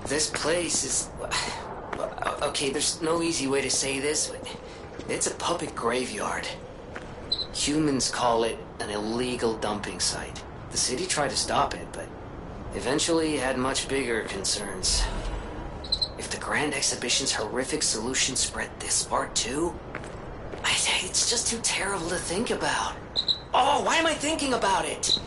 This place is... Okay, there's no easy way to say this, but it's a puppet graveyard. Humans call it an illegal dumping site. The city tried to stop it, but eventually had much bigger concerns. If the Grand Exhibition's horrific solution spread this far too, it's just too terrible to think about. Oh, why am I thinking about it?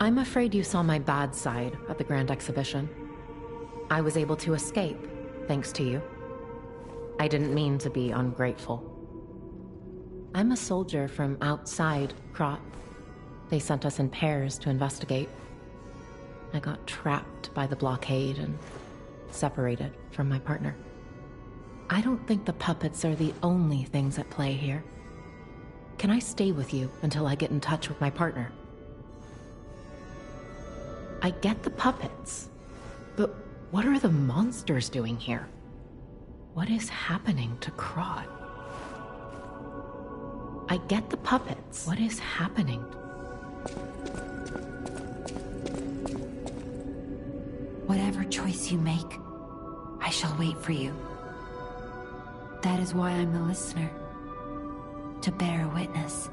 I'm afraid you saw my bad side at the Grand Exhibition. I was able to escape, thanks to you. I didn't mean to be ungrateful. I'm a soldier from outside Krat. They sent us in pairs to investigate. I got trapped by the blockade and separated from my partner. I don't think the puppets are the only things at play here. Can I stay with you until I get in touch with my partner? I get the puppets, but what are the monsters doing here? What is happening to Krat? I get the puppets. What is happening? Whatever choice you make, I shall wait for you. That is why I'm a listener, to bear witness.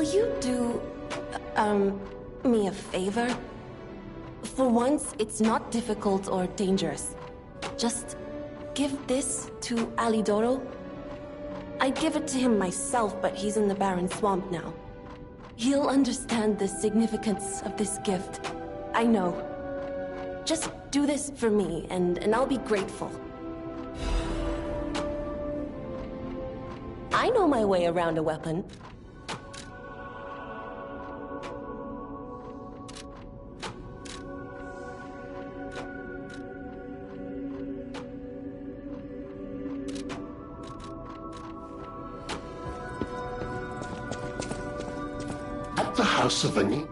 Will you do, me a favor? For once, it's not difficult or dangerous. Just give this to Alidoro. I'd give it to him myself, but he's in the Barren Swamp now. He'll understand the significance of this gift. I know. Just do this for me, and I'll be grateful. I know my way around a weapon. At the House of Ani?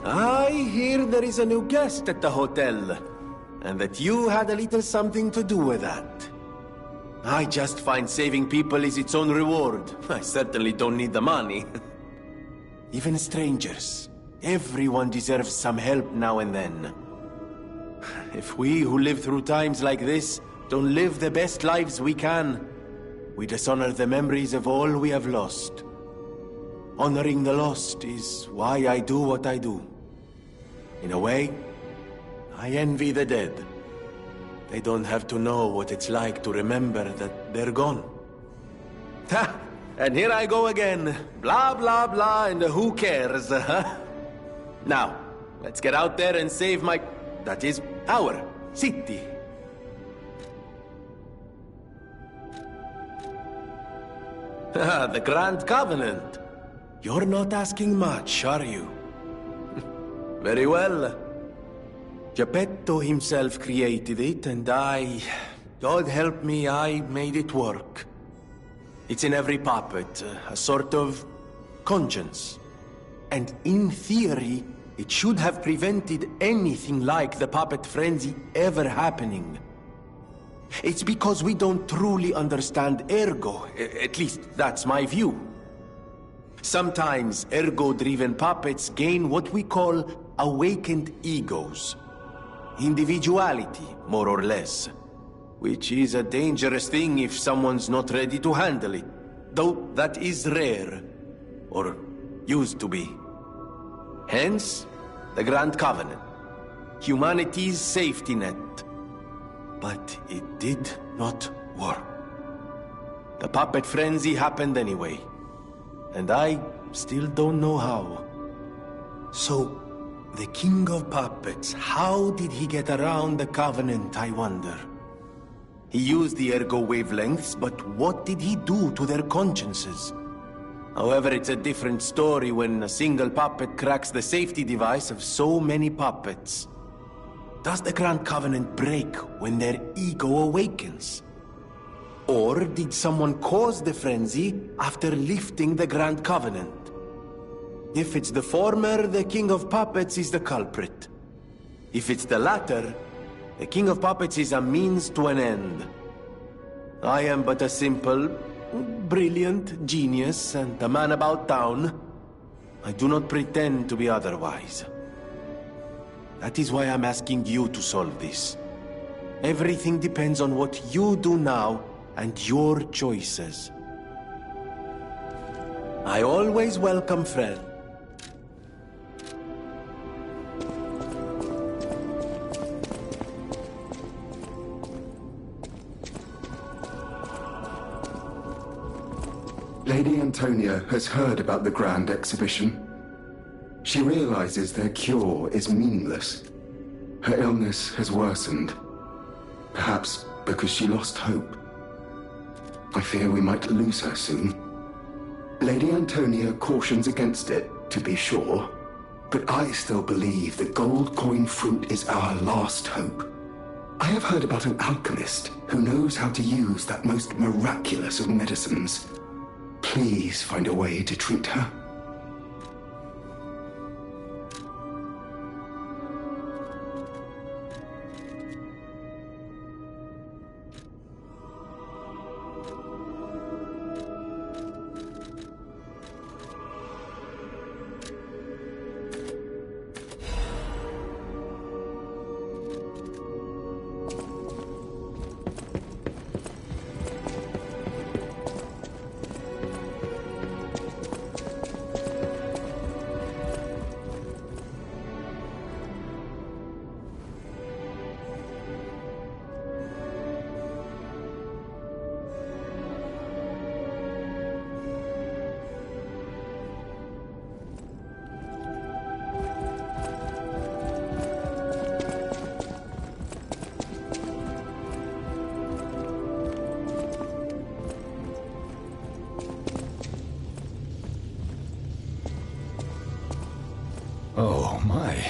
I hear there is a new guest at the hotel, and that you had a little something to do with that. I just find saving people is its own reward. I certainly don't need the money. Even strangers. Everyone deserves some help now and then. If we who live through times like this don't live the best lives we can, we dishonor the memories of all we have lost. Honoring the lost is why I do what I do. In a way, I envy the dead. They don't have to know what it's like to remember that they're gone. Ha! And here I go again. Blah, blah, blah, and who cares, huh? Now, let's get out there and save my... that is, our city. The Grand Covenant. You're not asking much, are you? Very well. Geppetto himself created it, and God help me, I made it work. It's in every puppet, a sort of conscience. And in theory, it should have prevented anything like the puppet frenzy ever happening. It's because we don't truly understand Ergo, at least that's my view. Sometimes ergo-driven puppets gain what we call awakened egos. Individuality, more or less. Which is a dangerous thing if someone's not ready to handle it. Though that is rare. Or used to be. Hence, the Grand Covenant. Humanity's safety net. But it did not work. The puppet frenzy happened anyway. And I still don't know how. So, the King of Puppets, how did he get around the Covenant, I wonder? He used the ergo wavelengths, but what did he do to their consciences? However, it's a different story when a single puppet cracks the safety device of so many puppets. Does the Grand Covenant break when their ego awakens? Or did someone cause the frenzy after lifting the Grand Covenant? If it's the former, the King of Puppets is the culprit. If it's the latter, the King of Puppets is a means to an end. I am but a simple, brilliant genius and a man about town. I do not pretend to be otherwise. That is why I'm asking you to solve this. Everything depends on what you do now and your choices. I always welcome friends. Lady Antonia has heard about the Grand Exhibition. She realizes their cure is meaningless. Her illness has worsened. Perhaps because she lost hope. I fear we might lose her soon. Lady Antonia cautions against it, to be sure. But I still believe the gold coin fruit is our last hope. I have heard about an alchemist who knows how to use that most miraculous of medicines. Please find a way to treat her. My.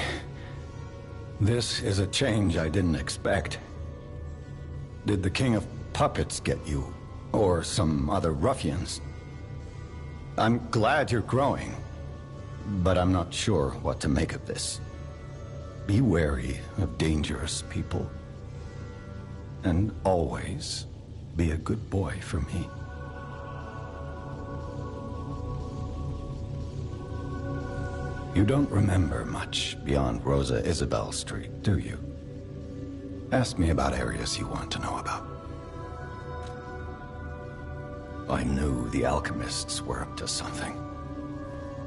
This is a change I didn't expect. Did the King of Puppets get you? Or some other ruffians? I'm glad you're growing, but I'm not sure what to make of this. Be wary of dangerous people. And always be a good boy for me. You don't remember much beyond Rosa Isabelle Street, do you? Ask me about areas you want to know about. I knew the alchemists were up to something.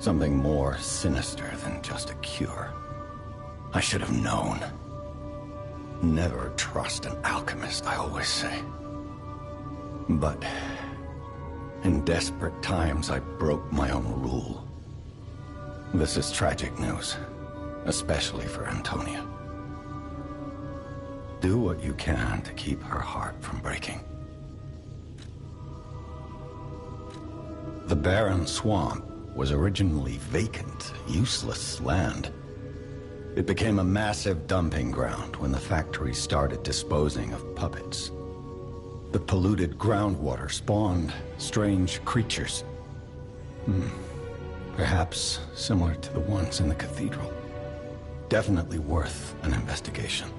Something more sinister than just a cure. I should have known. Never trust an alchemist, I always say. But in desperate times, I broke my own rule. This is tragic news, especially for Antonia. Do what you can to keep her heart from breaking. The barren swamp was originally vacant, useless land. It became a massive dumping ground when the factory started disposing of puppets. The polluted groundwater spawned strange creatures. Perhaps similar to the ones in the cathedral. Definitely worth an investigation.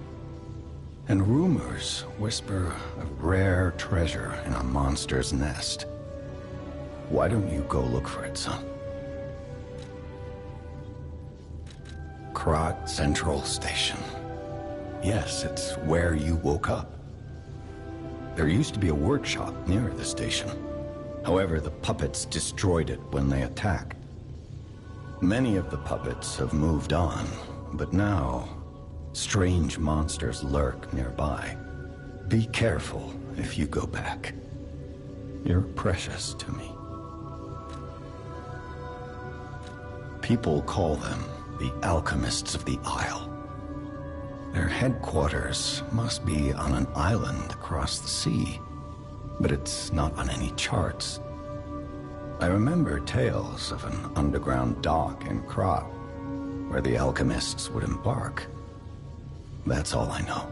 And rumors whisper of rare treasure in a monster's nest. Why don't you go look for it, son? Krat Central Station. Yes, it's where you woke up. There used to be a workshop near the station. However, the puppets destroyed it when they attacked. Many of the puppets have moved on, but now, strange monsters lurk nearby. Be careful if you go back. You're precious to me. People call them the Alchemists of the Isle. Their headquarters must be on an island across the sea, but it's not on any charts. I remember tales of an underground dock in Krat, where the alchemists would embark. That's all I know.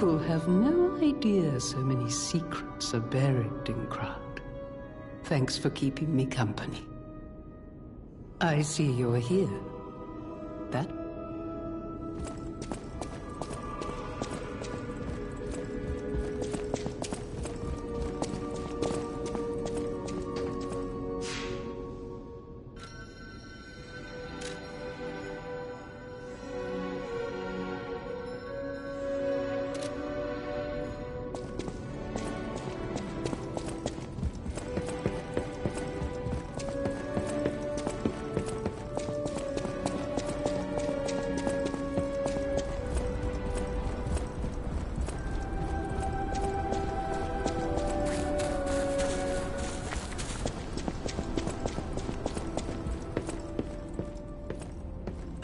people have no idea so many secrets are buried in Krat. Thanks for keeping me company. I see you're here. That...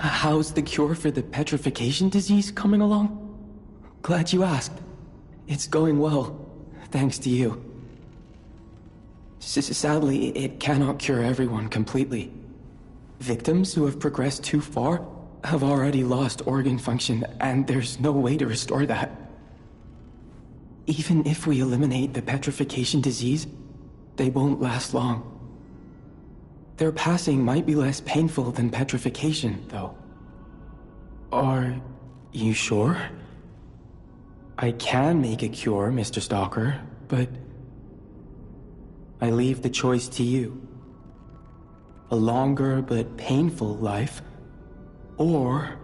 How's the cure for the petrification disease coming along? Glad you asked. It's going well, thanks to you. Sadly, it cannot cure everyone completely. Victims who have progressed too far have already lost organ function, and there's no way to restore that. Even if we eliminate the petrification disease, they won't last long. Their passing might be less painful than petrification, though. Are you sure? I can make a cure, Mr. Stalker, but I leave the choice to you. A longer but painful life, or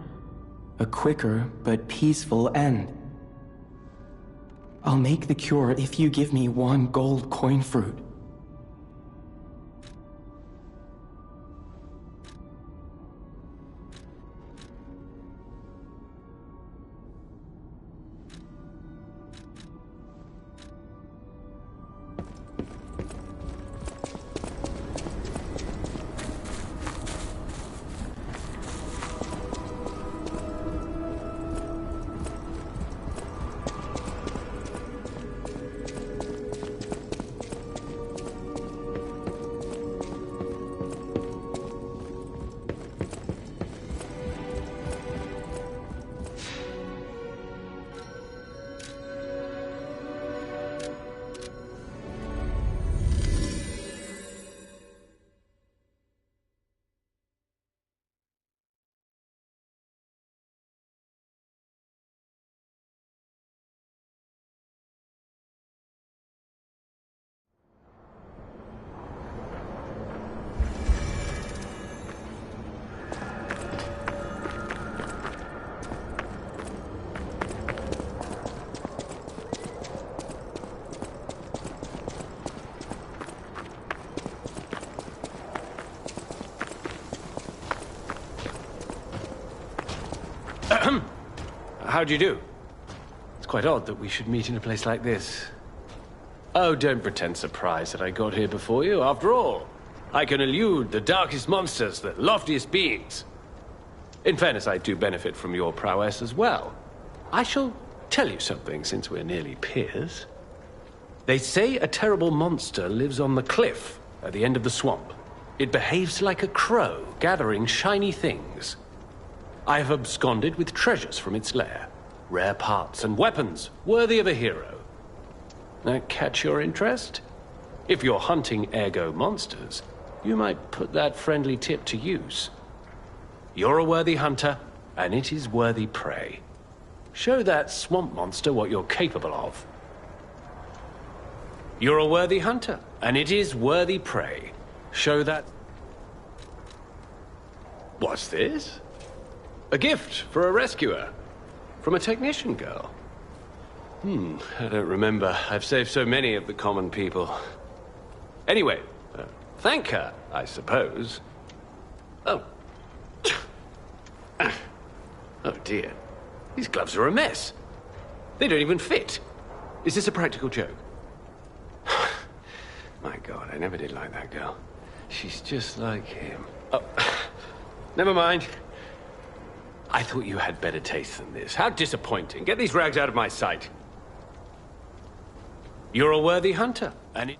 a quicker but peaceful end. I'll make the cure if you give me one gold coin fruit. How do you do? It's quite odd that we should meet in a place like this. Oh, don't pretend surprised that I got here before you. After all, I can elude the darkest monsters, the loftiest beings. In fairness, I do benefit from your prowess as well. I shall tell you something, since we're nearly peers. They say a terrible monster lives on the cliff at the end of the swamp. It behaves like a crow, gathering shiny things. I have absconded with treasures from its lair. Rare parts and weapons, worthy of a hero. That catch your interest? If you're hunting ergo monsters, you might put that friendly tip to use. You're a worthy hunter, and it is worthy prey. Show that swamp monster what you're capable of. You're a worthy hunter, and it is worthy prey. Show that... What's this? A gift for a rescuer. From a technician girl. I don't remember. I've saved so many of the common people. Anyway, thank her, I suppose. Oh. Oh dear. These gloves are a mess. They don't even fit. Is this a practical joke? My God, I never did like that girl. She's just like him. Oh, never mind. I thought you had better taste than this. How disappointing. Get these rags out of my sight. You're a worthy hunter, and it...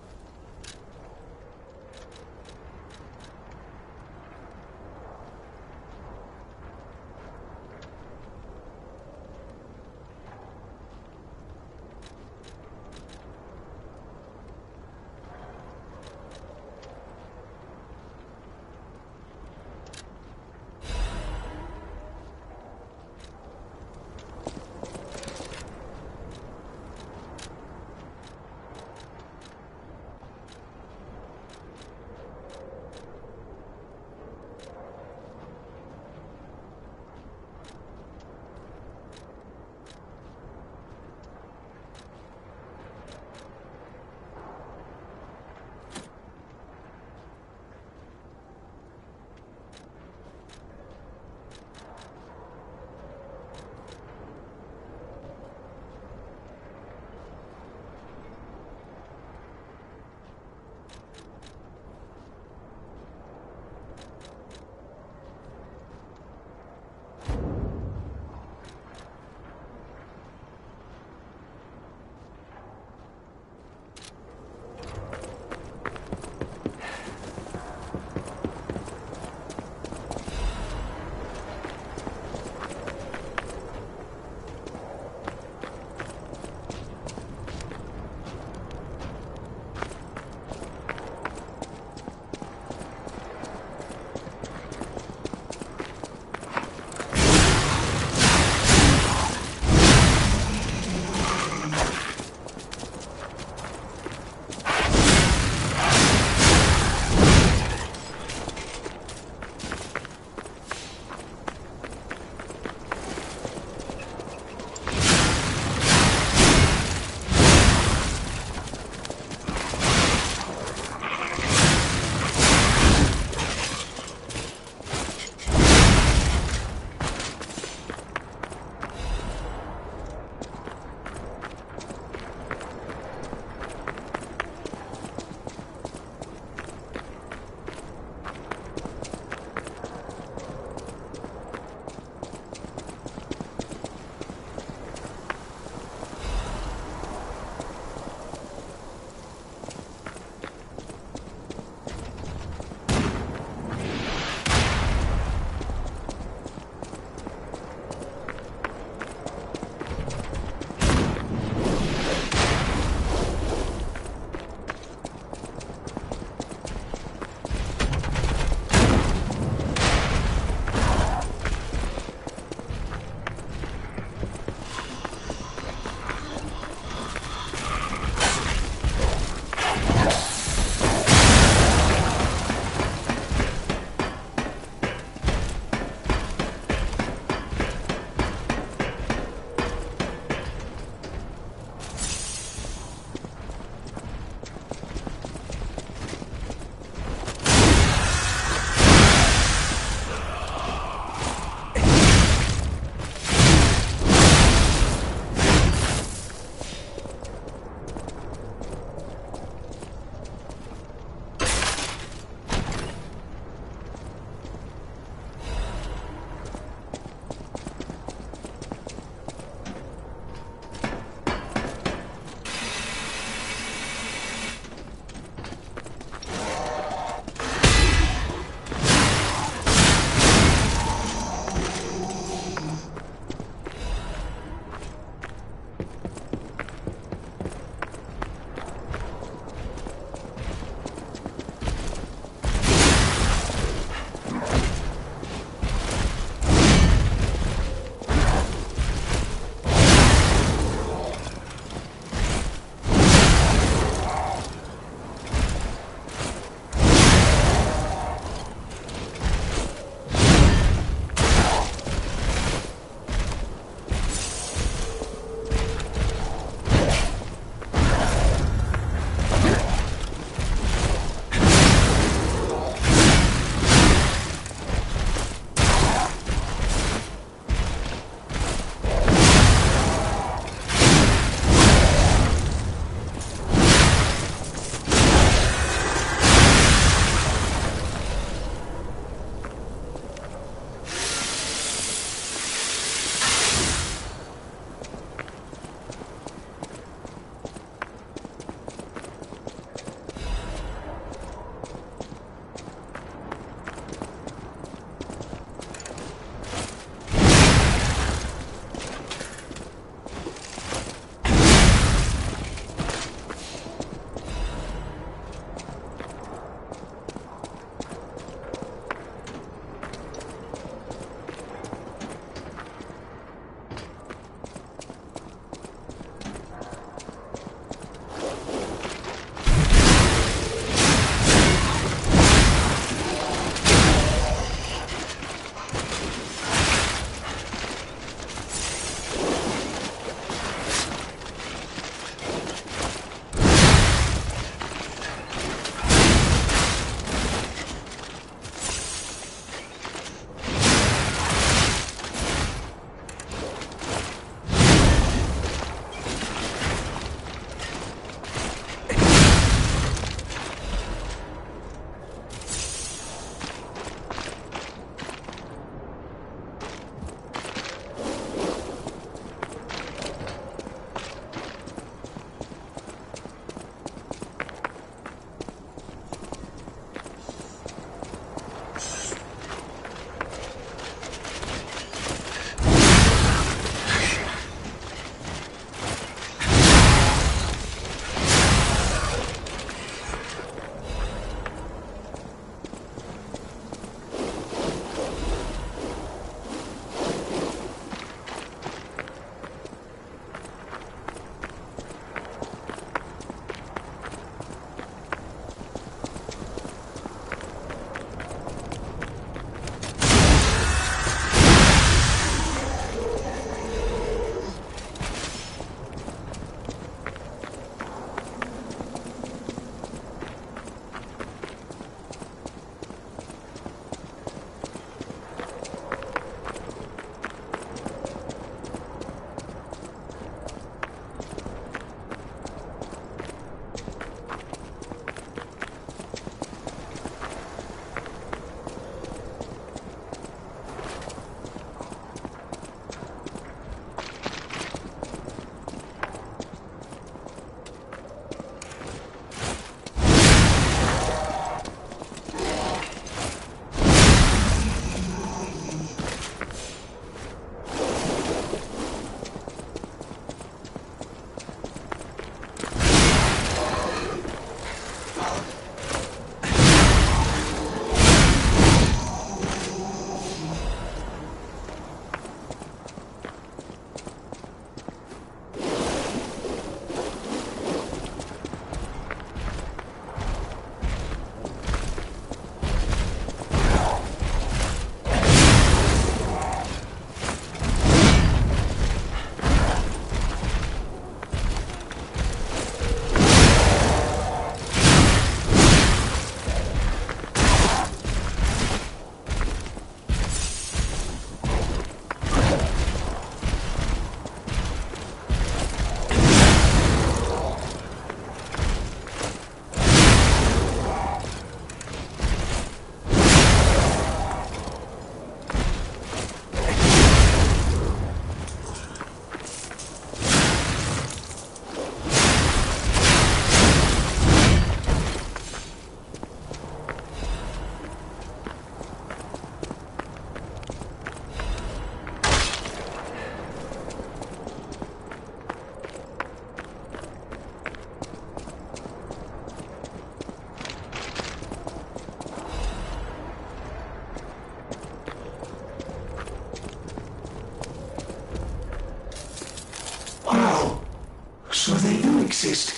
exist?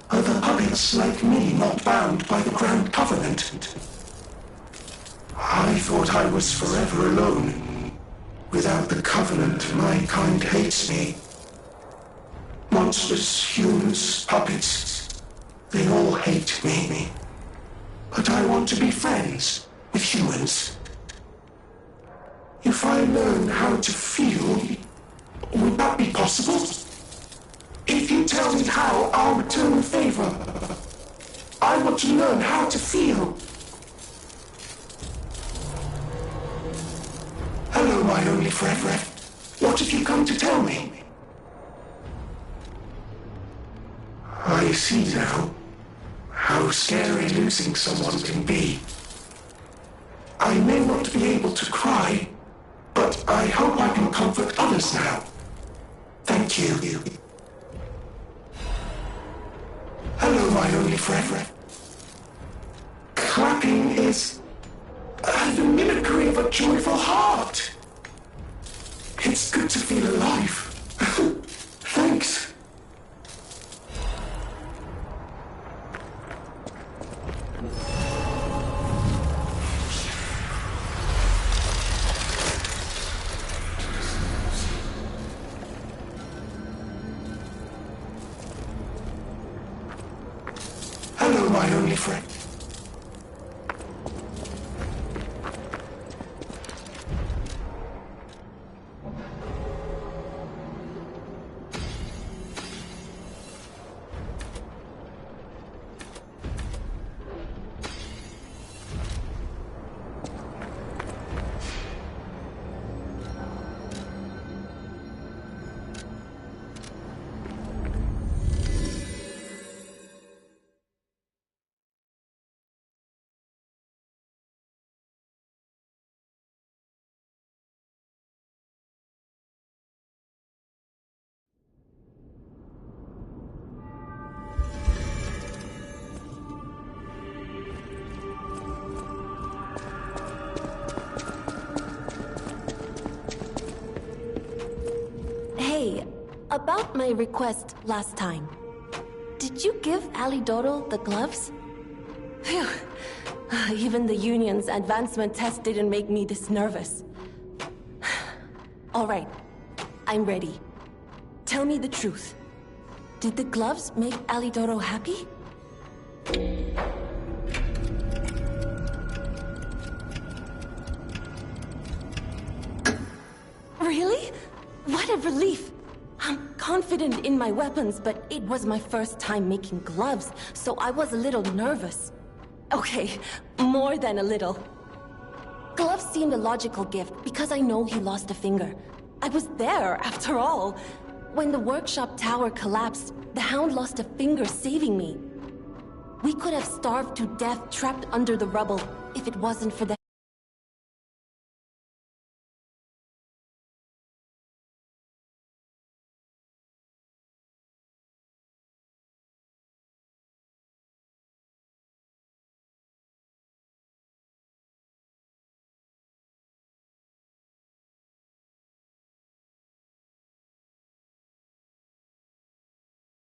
Are the puppets like me not bound by the Grand Covenant? I thought I was forever alone. Without the Covenant, my kind hates me. Monsters, humans, puppets, they all hate me. But I want to be friends with humans. If I learn how to feel, would that be possible? If you tell me how, I'll return the favor. I want to learn how to feel. Hello, my only friend. What have you come to tell me? I see now how scary losing someone can be. I may not be able to cry, but I hope I can comfort others now. Thank you. Hello, my only friend. Clapping is the mimicry of a joyful heart. It's good to feel alive. Thanks. Hello, my only friend. About my request last time. Did you give Alidoro the gloves? Phew. Even the Union's advancement test didn't make me this nervous. All right, I'm ready. Tell me the truth. Did the gloves make Alidoro happy? Really? What a relief! I'm confident in my weapons, but it was my first time making gloves, so I was a little nervous. Okay, more than a little. Gloves seemed a logical gift because I know he lost a finger. I was there, after all. When the workshop tower collapsed, the Hound lost a finger saving me. We could have starved to death trapped under the rubble if it wasn't for the